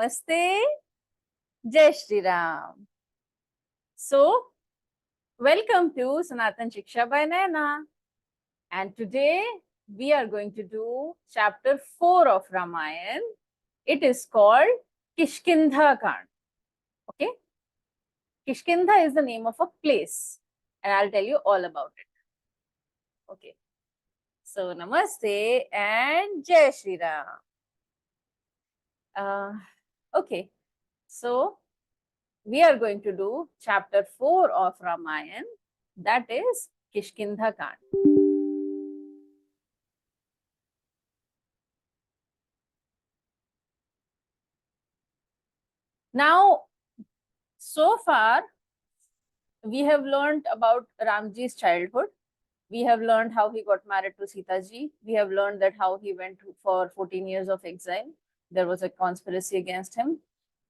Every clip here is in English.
Namaste, Jai Shree Ram. So, welcome to Sanaatan Shiksha by Nainaa. And today we are going to do chapter 4 of Ramayan. It is called Kishkindha Kanda. Okay? Kishkindha is the name of a place, and I'll tell you all about it. Okay. So, Namaste and Jai Shree Ram. Okay. So, we are going to do chapter 4 of Ramayan, that is Kishkindha Kanda. Now, so far, we have learned about Ramji's childhood. We have learned how he got married to Sita ji. We have learned that how he went for 14 years of exile. There was a conspiracy against him.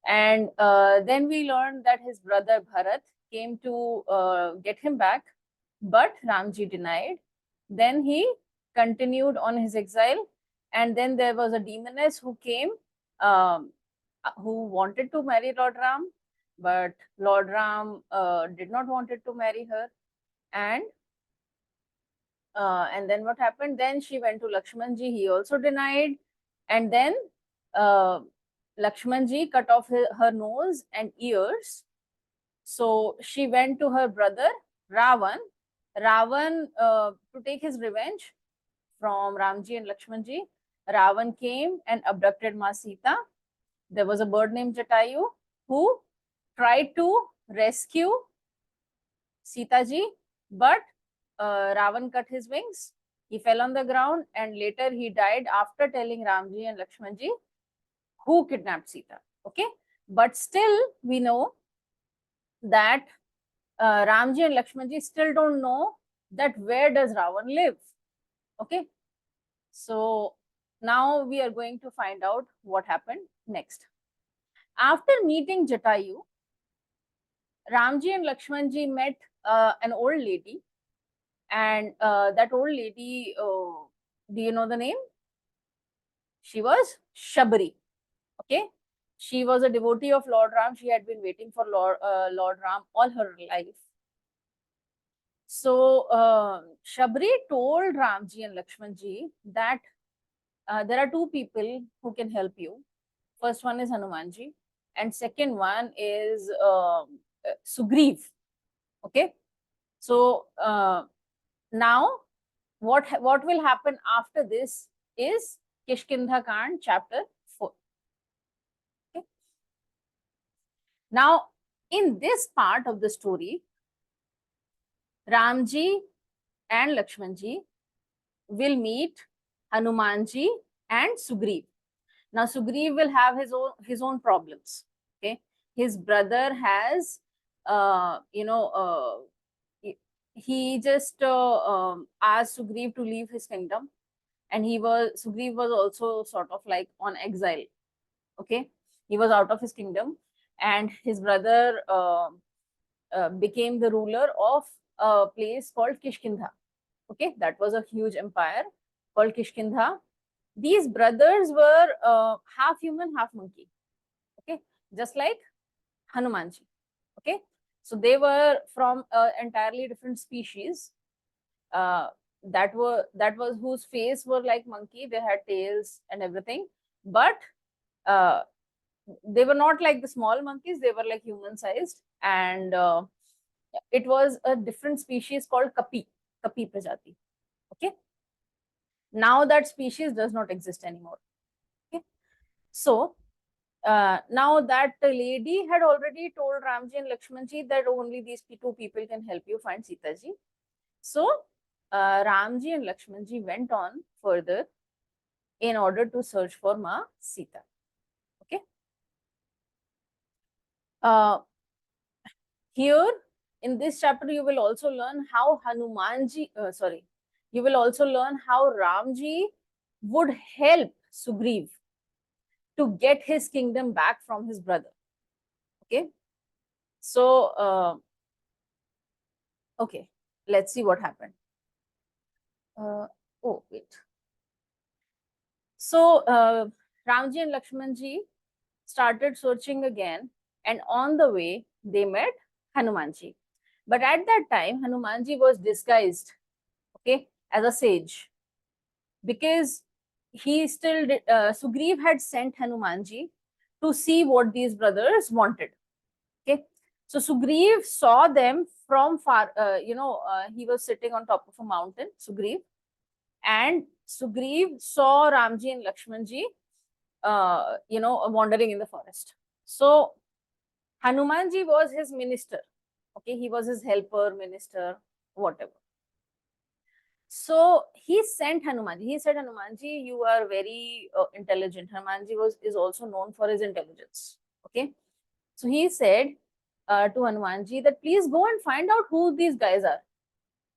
And then we learned that his brother Bharat came to get him back, but Ramji denied. Then he continued on his exile. And then there was a demoness who came, who wanted to marry Lord Ram, but Lord Ram did not wanted to marry her. And then what happened? Then she went to Lakshmanji. He also denied. And then Lakshmanji cut off her nose and ears. So she went to her brother Ravan. Ravan, to take his revenge from Ramji and Lakshmanji, Ravan came and abducted Ma Sita. There was a bird named Jatayu who tried to rescue Sita ji, but Ravan cut his wings. He fell on the ground and later he died after telling Ramji and Lakshmanji who kidnapped Sita. Okay, but still we know that Ramji and Lakshmanji still don't know that where does Ravan live. Okay, so now we are going to find out what happened next. After meeting Jatayu, Ramji and Lakshmanji met an old lady, and that old lady, do you know the name? She was Shabri. Okay, she was a devotee of Lord Ram. She had been waiting for Lord Ram all her life. So Shabri told Ramji and Lakshmanji that there are two people who can help you. First one is Hanumanji, and second one is Sugriva. Okay, so now what will happen after this is Kishkindha Kanda chapter 4. Okay. Now in this part of the story, Ramji and Lakshmanji will meet Hanumanji and Sugriva. Now Sugriva will have his own problems. Okay, his brother has he just asked Sugriva to leave his kingdom, and Sugriva was also sort of like on exile. Okay, he was out of his kingdom, and his brother became the ruler of a place called Kishkindha. Okay, that was a huge empire called Kishkindha. These brothers were half human, half monkey. Okay, just like Hanumanji. Okay, so they were from entirely different species. That was whose face were like monkey. They had tails and everything, but they were not like the small monkeys. They were like human sized, and it was a different species called Kapi Prajati. Okay, now that species does not exist anymore. Okay, so now that lady had already told Ramji and Lakshmanji that only these two people can help you find Sita ji. So Ramji and Lakshmanji went on further in order to search for Ma Sita. Okay. Here in this chapter, you will also learn how you will also learn how Ramji would help Sugriva to get his kingdom back from his brother. Okay, so okay, let's see what happened. Oh wait. So Ramji and Lakshmanji started searching again, and on the way they met Hanumanji. But at that time, Hanumanji was disguised, okay, as a sage, because he still did, Sugriv had sent Hanumanji to see what these brothers wanted. Okay, so Sugriv saw them from far. He was sitting on top of a mountain, Sugriv, and Sugriv saw Ramji and Lakshmanji, wandering in the forest. So Hanumanji was his minister. Okay, he was his helper, minister, whatever. So he sent Hanumanji. He said, Hanumanji, you are very intelligent. Hanumanji is also known for his intelligence. Okay, so he said to Hanumanji that please go and find out who these guys are.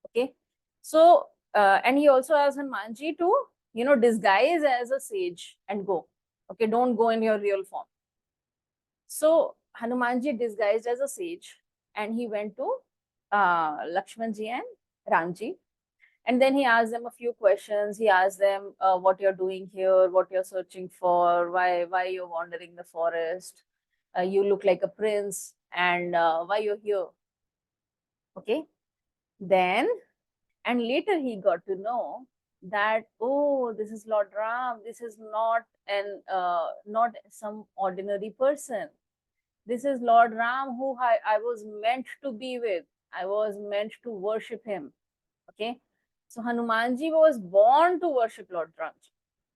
Okay, so and he also asked Hanumanji to disguise as a sage and go. Okay, don't go in your real form. So Hanumanji disguised as a sage and he went to Lakshmanji and Ramji. And then he asked them a few questions. He asked them what you're doing here, what you're searching for, why you're wandering the forest. You look like a prince, and why you're here. Okay. Then, and later he got to know that, oh, this is Lord Ram. This is not some ordinary person. This is Lord Ram who I was meant to be with. I was meant to worship him. Okay. So Hanumanji was born to worship Lord Ram.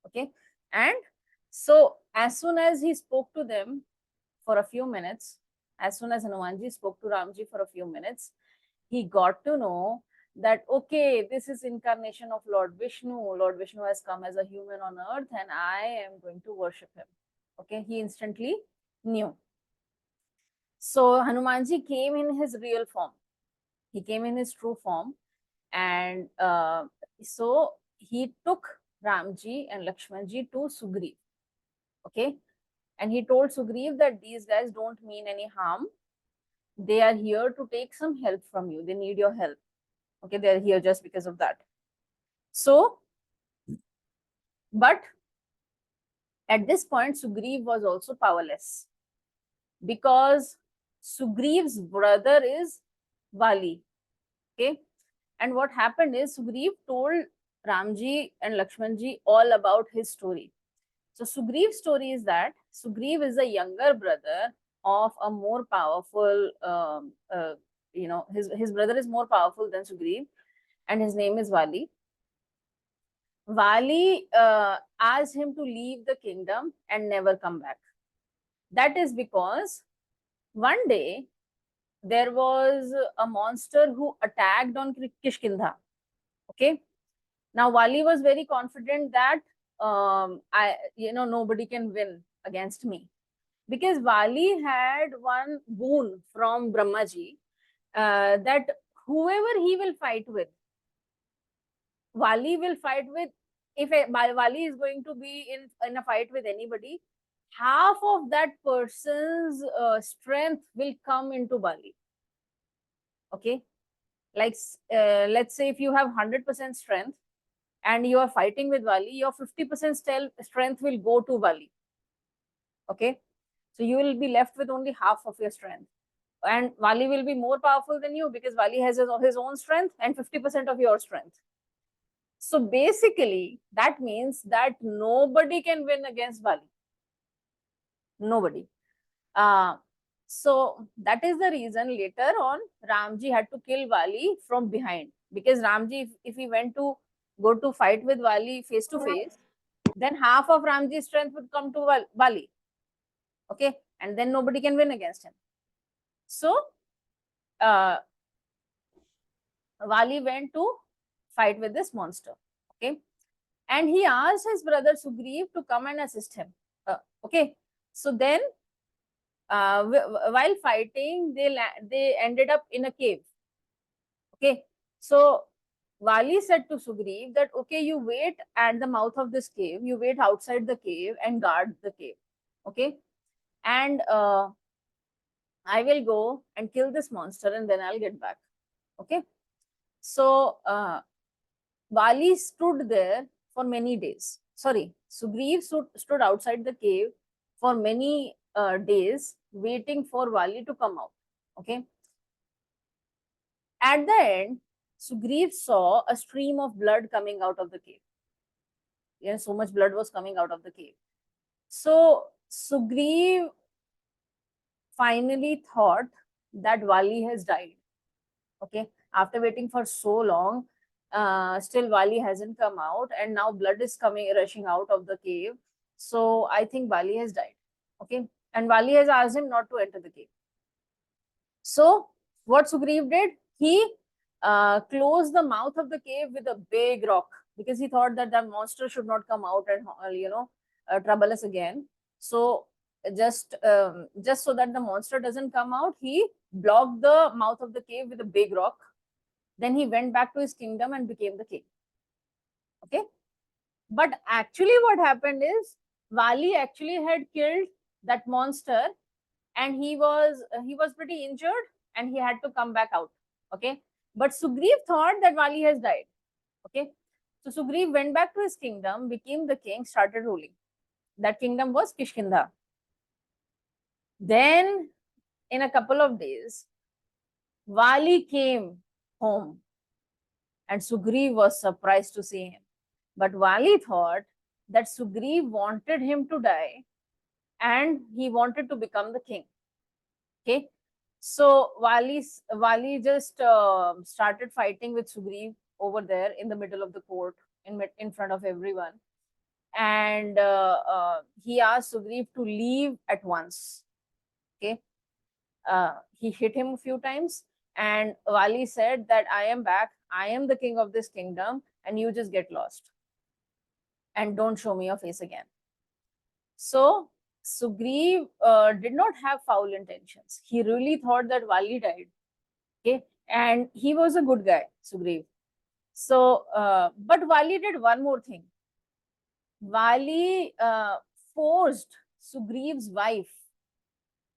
Okay. And so as soon as he spoke to them for a few minutes, as soon as Hanumanji spoke to Ramji for a few minutes, he got to know that, okay, this is incarnation of Lord Vishnu. Lord Vishnu has come as a human on earth and I am going to worship him. Okay. He instantly knew. So Hanumanji came in his real form. He came in his true form. And so he took Ramji and Lakshmanji to Sugriv. Okay. And he told Sugriv that these guys don't mean any harm. They are here to take some help from you. They need your help. Okay. They are here just because of that. So, but at this point, Sugriv was also powerless because Sugriv's brother is Vaali. Okay. And what happened is Sugriv told Ramji and Lakshmanji all about his story. So Sugriv's story is that Sugriv is a younger brother of a more powerful, his brother is more powerful than Sugriv, and his name is Vaali. Vaali asked him to leave the kingdom and never come back. That is because one day there was a monster who attacked on Kishkindha. Okay. Now Vaali was very confident that nobody can win against me, because Vaali had one boon from Brahmaji that whoever he will fight with, Vaali will fight with. If Vaali is going to be in a fight with anybody, half of that person's strength will come into Vaali. Okay, like let's say if you have 100% strength and you are fighting with Vaali, your 50% strength will go to Vaali. Okay, so you will be left with only half of your strength, and Vaali will be more powerful than you because Vaali has his own strength and 50% of your strength. So basically, that means that nobody can win against Vaali. Nobody. So that is the reason later on Ramji had to kill Vaali from behind, because Ramji, if he went to go to fight with Vaali face to face, then half of Ramji's strength would come to Vaali. Okay, and then nobody can win against him. So Vaali went to fight with this monster. Okay, and he asked his brother Sugriv to come and assist him. Okay, so then while fighting, they ended up in a cave. Okay, so Vaali said to Sugriv that, okay, you wait at the mouth of this cave, you wait outside the cave and guard the cave. Okay, and I will go and kill this monster and then I'll get back. Okay, so Vaali stood there for many days. Sorry, Sugriv stood outside the cave for many days waiting for Vaali to come out. Okay. At the end, Sugriva saw a stream of blood coming out of the cave. Yeah, so much blood was coming out of the cave. So Sugriva finally thought that Vaali has died. Okay, after waiting for so long, still Vaali hasn't come out, and now blood is rushing out of the cave. So I think Vaali has died. Okay, and Vaali has asked him not to enter the cave. So what Sugriva did, he closed the mouth of the cave with a big rock, because he thought that the monster should not come out and trouble us again. So just so that the monster doesn't come out, he blocked the mouth of the cave with a big rock. Then he went back to his kingdom and became the king. Okay, but actually what happened is Vaali actually had killed that monster, and he was pretty injured, and he had to come back out. Okay, but Sugriva thought that Vaali has died. Okay, so Sugriva went back to his kingdom, became the king, started ruling. That kingdom was Kishkindha. Then in a couple of days, Vaali came home, and Sugriva was surprised to see him. But Vaali thought that Sugriva wanted him to die, and he wanted to become the king. Okay, so Vaali just started fighting with Sugriva over there in the middle of the court, in front of everyone, and he asked Sugriva to leave at once. Okay, he hit him a few times, and Vaali said that I am back, I am the king of this kingdom, and you just get lost and don't show me your face again. So Sugriva did not have foul intentions. He really thought that Vaali died. Okay, and he was a good guy, Sugriva. So, but Vaali did one more thing. Vaali forced Sugriva's wife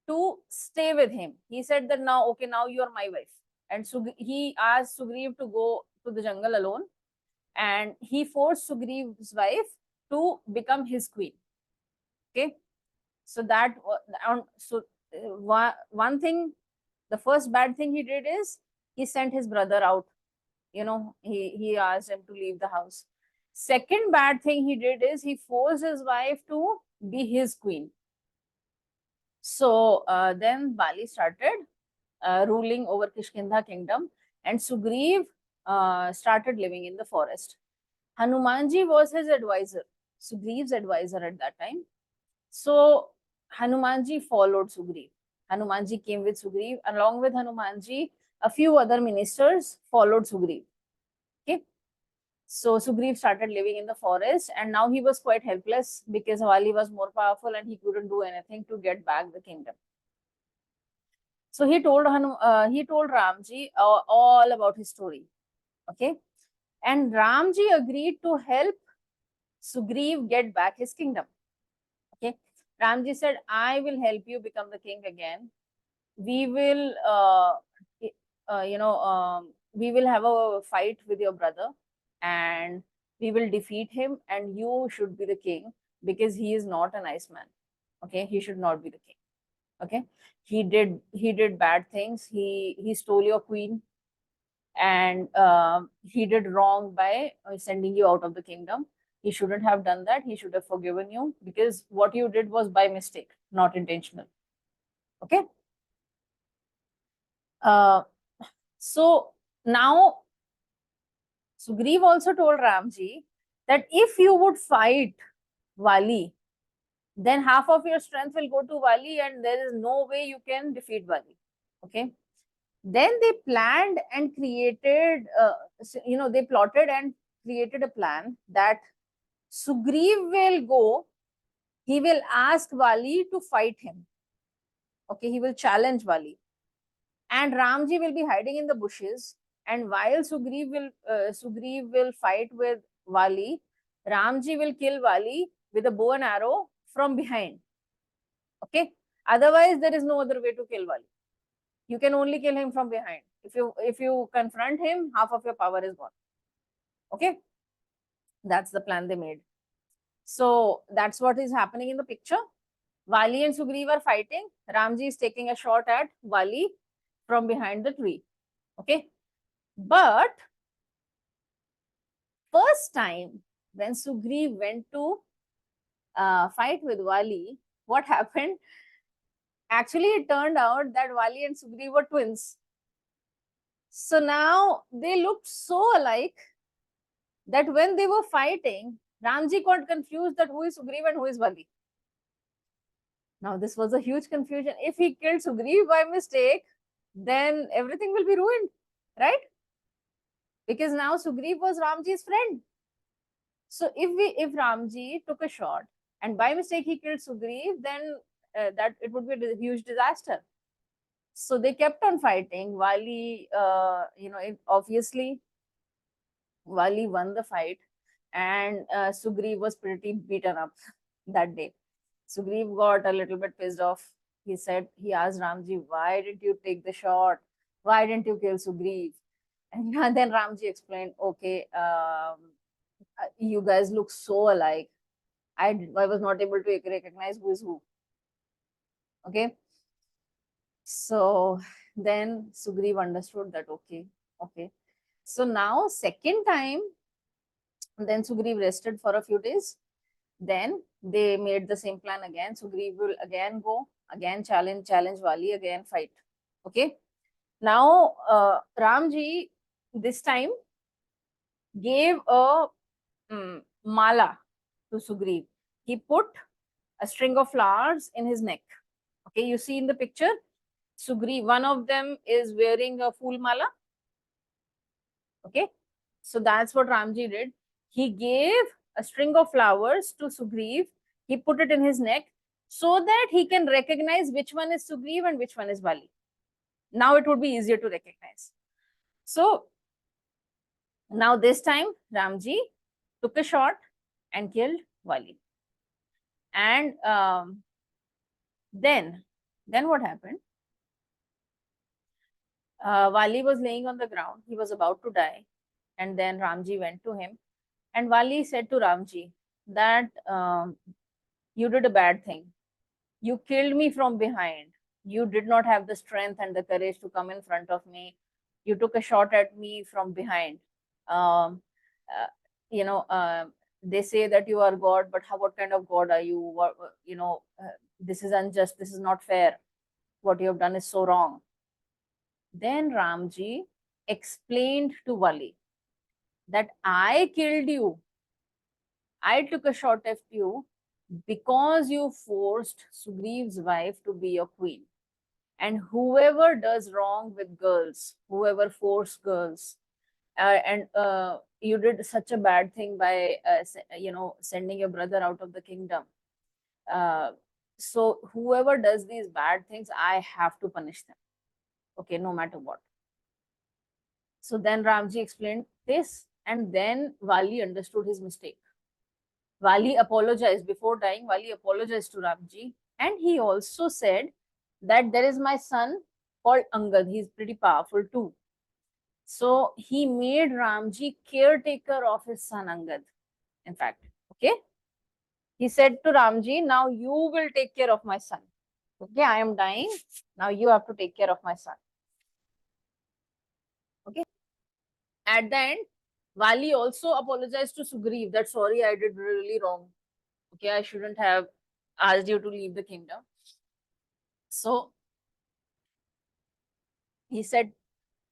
to stay with him. He said that now, okay, now you are my wife. And he asked Sugriva to go to the jungle alone, and he forced Sugriva's wife to become his queen. Okay, so that one thing, the first bad thing he did is he sent his brother out. He asked him to leave the house. Second bad thing he did is he forced his wife to be his queen. So then Vaali started ruling over Kishkindha kingdom, and Sugriva started living in the forest. Hanumanji was his advisor, Sugriva's advisor at that time. So Hanumanji followed Sugriva. Hanumanji came with Sugriva. Along with Hanumanji, a few other ministers followed Sugriva. Okay. So Sugriva started living in the forest, and now he was quite helpless because Vaali was more powerful and he couldn't do anything to get back the kingdom. So he told Ramji all about his story. Okay. And Ramji agreed to help Sugriva get back his kingdom. Okay. Ramji said, I will help you become the king again. We will, we will have a fight with your brother, and we will defeat him, and you should be the king, because he is not a nice man. Okay, he should not be the king. Okay, he did bad things. He stole your queen, and he did wrong by sending you out of the kingdom. He shouldn't have done that. He should have forgiven you, because what you did was by mistake, not intentional. Okay. So now Sugriva also told Ramji that if you would fight Vaali, then half of your strength will go to Vaali, and there is no way you can defeat Vaali. Okay. Then they planned and created, they plotted and created a plan that Sugriva will go, he will ask Vaali to fight him. Okay, he will challenge Vaali. And Ramji will be hiding in the bushes. And while Sugriva will fight with Vaali, Ramji will kill Vaali with a bow and arrow from behind. Okay. Otherwise, there is no other way to kill Vaali. You can only kill him from behind. If you confront him, half of your power is gone. Okay. That's the plan they made. So that's what is happening in the picture. Vaali and Sugriva are fighting. Ramji is taking a shot at Vaali from behind the tree. Okay. But first time when Sugriv went to fight with Vaali, what happened? Actually, it turned out that Vaali and Sugriv were twins. So now they looked so alike that when they were fighting, Ramji got confused that who is Sugriv and who is Vaali. Now this was a huge confusion. If he killed Sugriv by mistake, then everything will be ruined, right? Because now Sugriv was Ramji's friend. So if Ramji took a shot and by mistake he killed Sugriv, then that it would be a huge disaster. So they kept on fighting. Vaali, obviously Vaali won the fight, and Sugriv was pretty beaten up that day. Sugriv got a little bit pissed off. He asked Ramji, why didn't you take the shot? Why didn't you kill Sugriv? And then Ramji explained, okay, you guys look so alike. I was not able to recognize who is who. Okay. So then Sugriv understood that, okay. So now second time, then Sugriv rested for a few days. Then they made the same plan again. Sugriv will again go, again challenge Vaali, again fight. Okay. Now Ramji this time gave a mala to Sugriv. He put a string of flowers in his neck. Okay, you see in the picture, Sugriv, one of them is wearing a fool mala. Okay, so that's what Ramji did. He gave a string of flowers to Sugriv. He put it in his neck so that he can recognize which one is Sugriv and which one is Vaali. Now it would be easier to recognize. So now this time Ramji took a shot and killed Vaali. And then what happened? Vaali was laying on the ground. He was about to die. And then Ramji went to him. And Vaali said to Ramji that you did a bad thing. You killed me from behind. You did not have the strength and the courage to come in front of me. You took a shot at me from behind. They say that you are God, but what kind of God are you? This is unjust. This is not fair. What you have done is so wrong. Then Ramji explained to Vaali that I killed you. I took a shot at you because you forced Sugriv's wife to be your queen. And whoever does wrong with girls, whoever forced girls, and you did such a bad thing by sending your brother out of the kingdom. So whoever does these bad things, I have to punish them. Okay, no matter what. So then Ramji explained this, and then Vaali understood his mistake. Vaali apologized before dying. Vaali apologized to Ramji, and he also said that there is my son called Angad. He's pretty powerful too. So he made Ramji caretaker of his son Angad. In fact, okay. He said to Ramji, now you will take care of my son. Okay, I am dying. Now you have to take care of my son. Okay. At the end, Vaali also apologized to Sugriv that sorry, I did really wrong. Okay, I shouldn't have asked you to leave the kingdom. So he said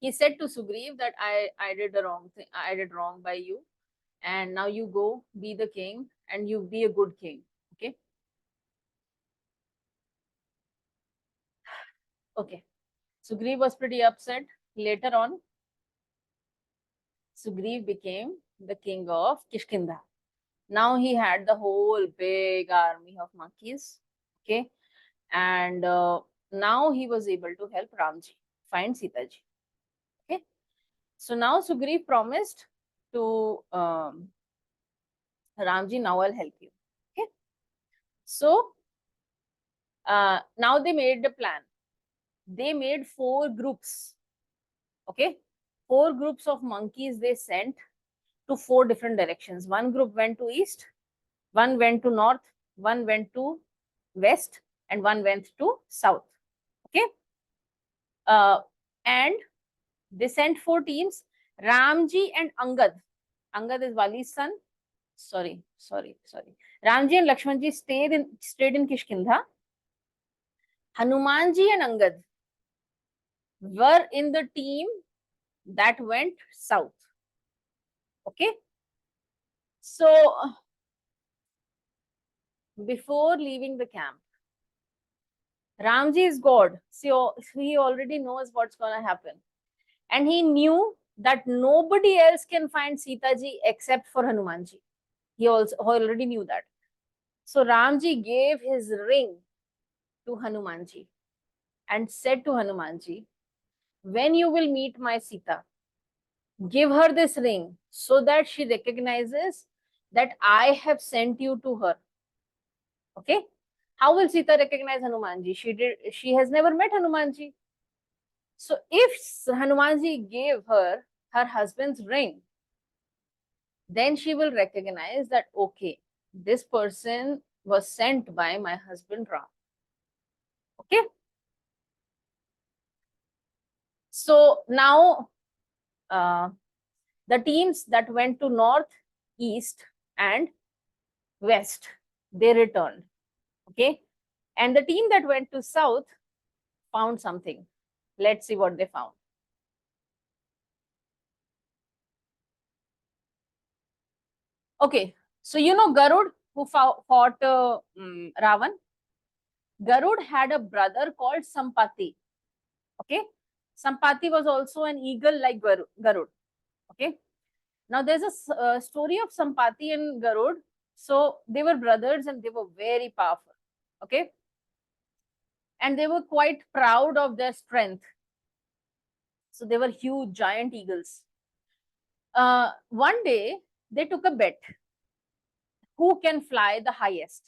to Sugriv that I did the wrong thing. I did wrong by you, and now you go be the king and you be a good king. Okay. Okay. Sugriv was pretty upset. Later on, Sugriv became the king of Kishkindha. Now he had the whole big army of monkeys. Okay. And now he was able to help Ramji find Sita ji. Okay. So now Sugriv promised to Ramji, now I'll help you. Okay. So now they made the plan. They made 4 groups. Okay. 4 groups of monkeys they sent to 4 different directions. One group went to east, one went to north, one went to west, and one went to south. Okay. And they sent 4 teams. Ramji and Angad. Angad is Vali's son. Sorry. Ramji and Lakshmanji stayed in Kishkindha. Hanumanji and Angad were in the team that went south. Okay. So before leaving the camp, Ramji is God. So he already knows what's going to happen. And he knew that nobody else can find Sita ji except for Hanumanji. He also already knew that. So Ramji gave his ring to Hanumanji and said to Hanumanji, when you will meet my Sita, give her this ring so that she recognizes that I have sent you to her. Okay. How will Sita recognize Hanumanji? She has never met Hanumanji. So if Hanumanji gave her husband's ring, then she will recognize that, okay, this person was sent by my husband Ram. Okay. So now the teams that went to north, east, and west, they returned. Okay. And the team that went to south found something. Let's see what they found. Okay. So you know Garud, who fought Ravan? Garud had a brother called Sampati. Okay. Sampati was also an eagle like Garud. Okay. Now there's a story of Sampati and Garud. So they were brothers and they were very powerful. Okay. And they were quite proud of their strength. So they were huge, giant eagles. One day they took a bet. Who can fly the highest?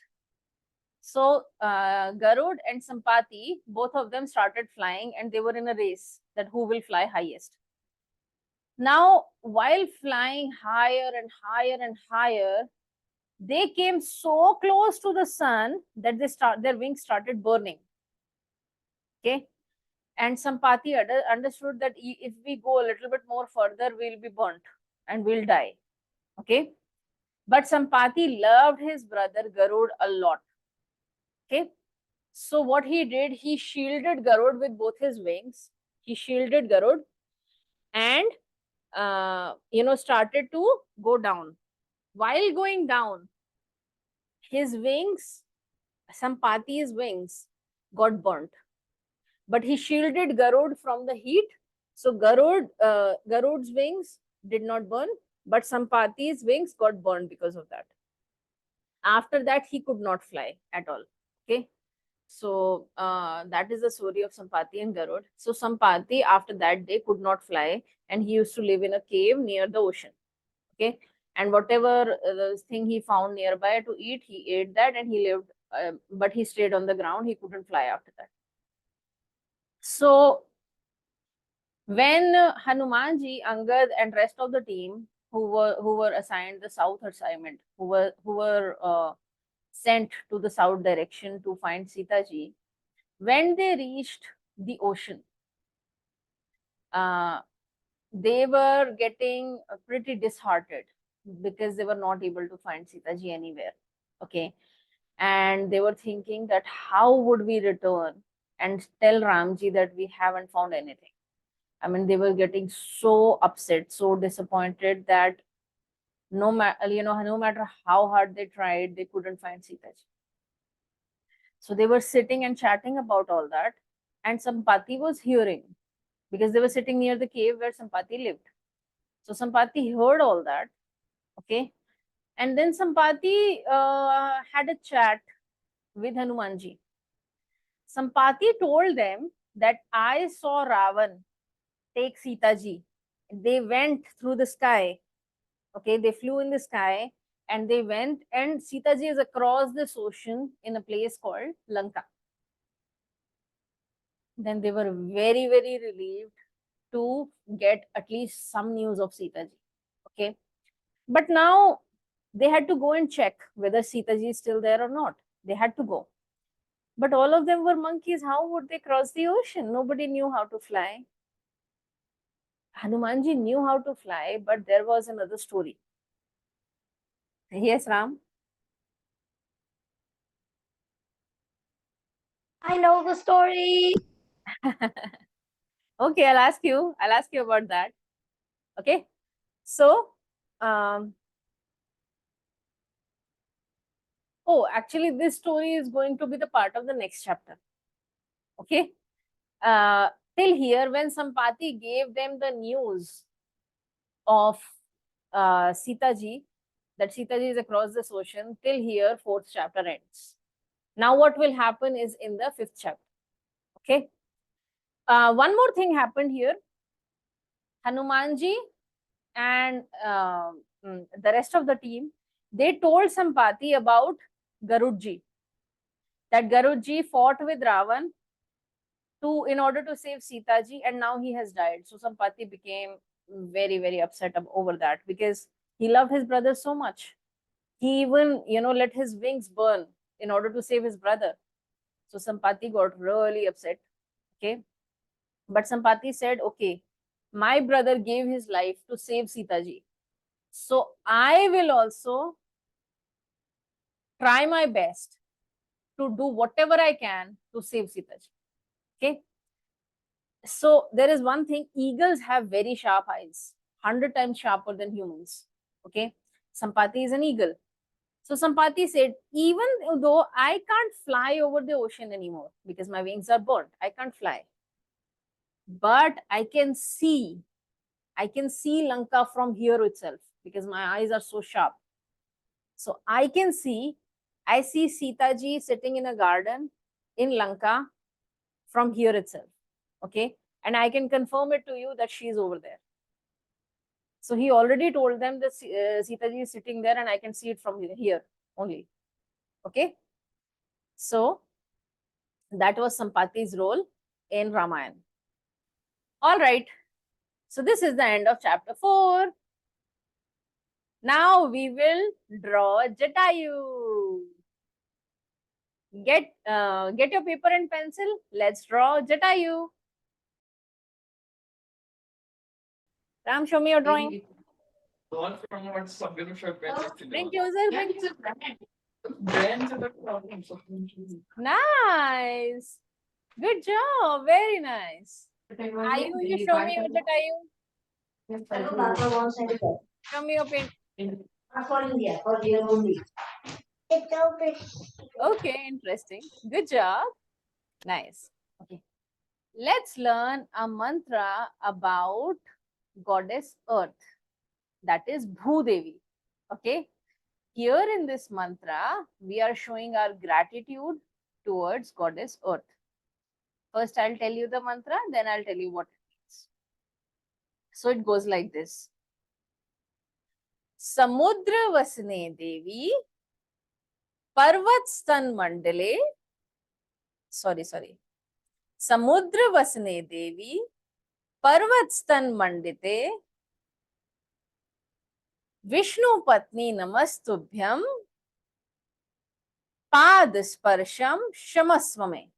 So Garud and Sampati, both of them started flying and they were in a race that who will fly highest. Now, while flying higher and higher and higher, they came so close to the sun that their wings started burning. Okay. And Sampati understood that if we go a little bit more further, we'll be burnt and we'll die. Okay. But Sampati loved his brother Garud a lot. Okay. So what he did, he shielded Garud with both his wings. He shielded Garud and, started to go down. While going down, his wings, Sampati's wings, got burnt. But he shielded Garud from the heat. So Garud's wings did not burn, but Sampati's wings got burned because of that. After that, he could not fly at all. Okay. So that is the story of Sampati and Garud. So Sampati, after that day, could not fly, and he used to live in a cave near the ocean. Okay. And whatever thing he found nearby to eat, he ate that and he lived, but he stayed on the ground. He couldn't fly after that. So when Hanumanji, Angad, and rest of the team who were assigned the south assignment, who were sent to the south direction to find Sita ji, when they reached the ocean, they were getting pretty disheartened because they were not able to find Sita ji anywhere. Okay. And they were thinking that how would we return and tell Ramji that we haven't found anything? I mean, they were getting so upset, so disappointed that no matter how hard they tried, they couldn't find Sita ji. So they were sitting and chatting about all that, and Sampati was hearing because they were sitting near the cave where Sampati lived. So Sampati heard all that. Okay. And then Sampati had a chat with Hanumanji. Sampati told them that I saw Ravan take Sita ji. They went through the sky. Okay, they flew in the sky and they went, and Sita ji is across this ocean in a place called Lanka. Then they were very, very relieved to get at least some news of Sita ji. Okay. But now they had to go and check whether Sita ji is still there or not. They had to go. But all of them were monkeys. How would they cross the ocean? Nobody knew how to fly. Hanumanji knew how to fly, but there was another story. Yes, Ram? I know the story. Okay, I'll ask you about that. Okay. So, oh, actually, this story is going to be the part of the next chapter. Okay. Till here, when Sampati gave them the news of Sita ji, that Sita ji is across this ocean, till here, 4th chapter ends. Now, what will happen is in the 5th chapter. Okay. One more thing happened here. Hanumanji and the rest of the team, they told Sampati about Garudji. That Garudji fought with Ravan in order to save Sita ji, and now he has died. So Sampati became very, very upset over that, because he loved his brother so much. He even, let his wings burn in order to save his brother. So Sampati got really upset. Okay. But Sampati said, okay, my brother gave his life to save Sita ji. So I will also try my best to do whatever I can to save Sita ji. Okay. So there is one thing, eagles have very sharp eyes, 100 times sharper than humans. Okay. Sampati is an eagle. So Sampati said, even though I can't fly over the ocean anymore because my wings are burnt, I can't fly. But I can see Lanka from here itself because my eyes are so sharp. So I see Sita ji sitting in a garden in Lanka from here itself. Okay. And I can confirm it to you that she is over there. So he already told them that Sita ji is sitting there and I can see it from here only. Okay. So that was Sampati's role in Ramayana. All right. So this is the end of chapter 4. Now we will draw Jatayu. Get your paper and pencil. Let's draw Jatayu. Ram, show me your drawing. Bring closer. Bring closer. Nice. Good job. Very nice. Ayu, you show me your Jatayu. Show me your pen. Okay, interesting. Good job. Nice. Okay. Let's learn a mantra about goddess Earth. That is Bhudevi. Okay. Here in this mantra, we are showing our gratitude towards goddess Earth. First, I'll tell you the mantra, then I'll tell you what it means. So it goes like this. Samudra-Vasane Devi, Parvata-Stana-Mannddale, sorry. Samudra-Vasane Devi, Parvata-Stana-Mannddale, VissnuPatni Namas-Tubhyam, Paada-Sparsham, Kssamasva-Me.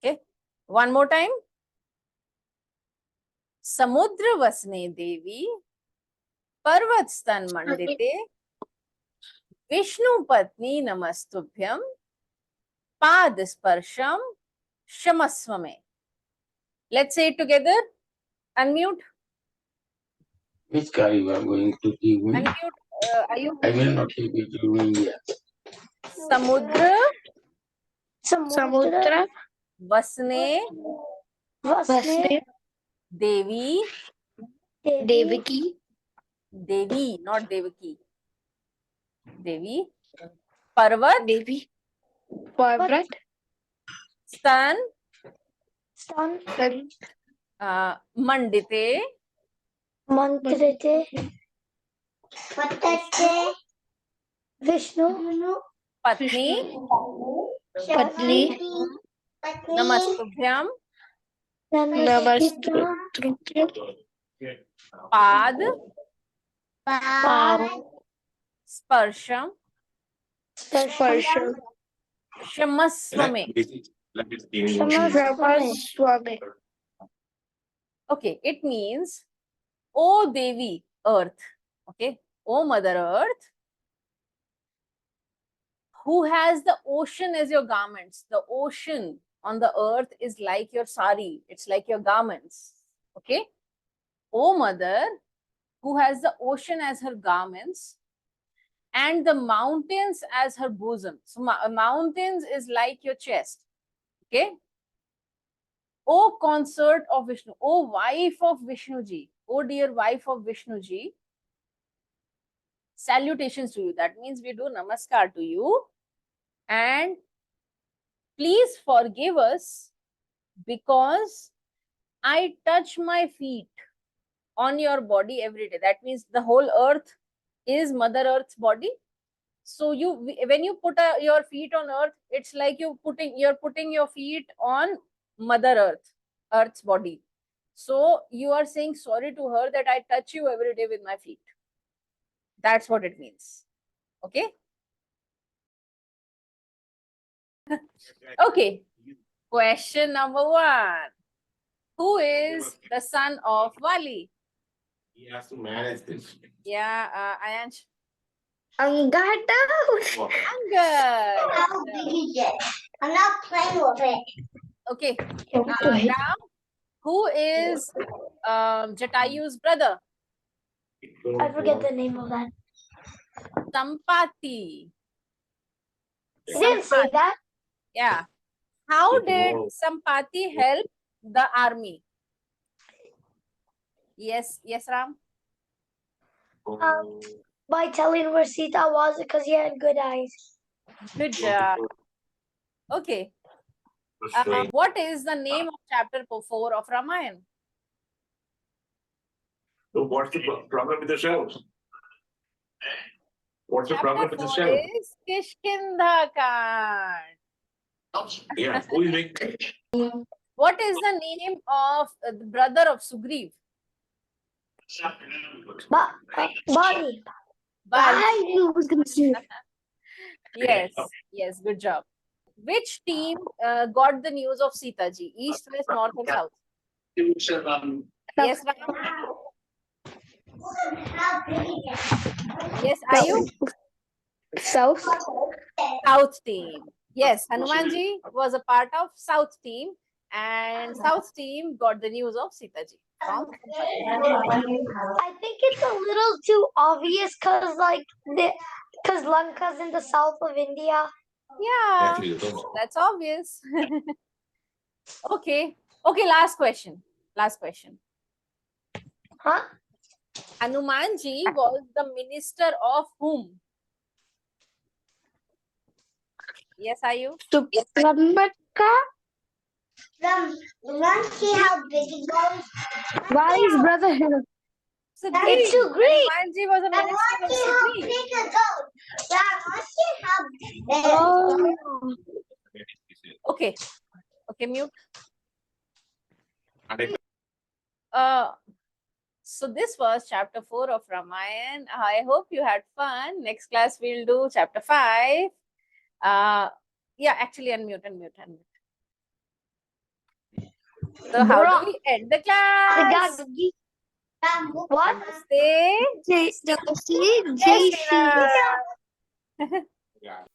Okay, one more time. Samudra-Vasane Devi, Parvata-Stana-Mannddale, VissnuPatni Namas-Tubhyam, Paada-Sparsham, Kssamasva-Me. Let's say it together. Unmute. Which car you are going to give me? Unmute. Are you? I will not give it to you yet. Samudra Samudra Vasane Vasane Devi, Devaki Devi, not Devaki. Devi. Parvat Devi Parvat Stan Stan Mannddale Mantrite Patate Vishnu Patni Patni Namas-Tubhyam Namas-Tubhyam Paada-Sparsham Sparsham Kssamasva-Me. Kssamasva-Me. Okay, it means, O Devi, Earth. Okay, O Mother Earth, who has the ocean as your garments. The ocean on the earth is like your sari. It's like your garments. Okay, O Mother, who has the ocean as her garments and the mountains as her bosom. So mountains is like your chest. Okay. O consort of Vishnu, O wife of Vishnu ji, O dear wife of Vishnu ji, salutations to you. That means we do namaskar to you. And please forgive us because I touch my feet on your body every day. That means the whole earth is Mother Earth's body. So when you put your feet on earth, it's like you're putting your feet on Mother Earth's body. So you are saying sorry to her that I touch you every day with my feet. That's what it means. Okay. Okay. Question number 1. Who is the son of Vaali? He has to manage this. Yeah, Ayansh. Angada. Angad. How big is it? I'm not playing with it. Okay. Ram, who is Jatayu's brother? I forget the name of that. Sampati. You didn't say that. Yeah. How did Sampati help the army? Yes, Ram. By telling where Sita was because he had good eyes. Good job. Okay. What is the name of chapter 4 of Ramayana? So what's the problem with the shelves? What's the problem with the Chapter 4 shelf? is Kishkindha Kanda. Yeah, who is making? What is the name of the brother of Sugriva? Vaali. Vaali. I was going to say. Yes, good job. Which team got the news of Sita ji? East, west, north, or south? Yes, Ram. Yes, are you? South. South team. Yes, Hanuman ji was a part of South team, and South team got the news of Sita ji. I think it's a little too obvious because Lanka's in the south of India. Yeah, that's obvious. Okay, last question. Huh? Hanuman ji was the minister of whom? Yes, are you? See how big it goes? Vaali's brother. Sugriva. It's Sugriva. Hanuman ji was a minister of Sugriva. Oh. Okay, mute. So this was chapter 4 of Ramayana. I hope you had fun. Next class we'll do chapter 5. Yeah, actually unmute. So how do we end the class? What? Namaste. Jai Shri Ram.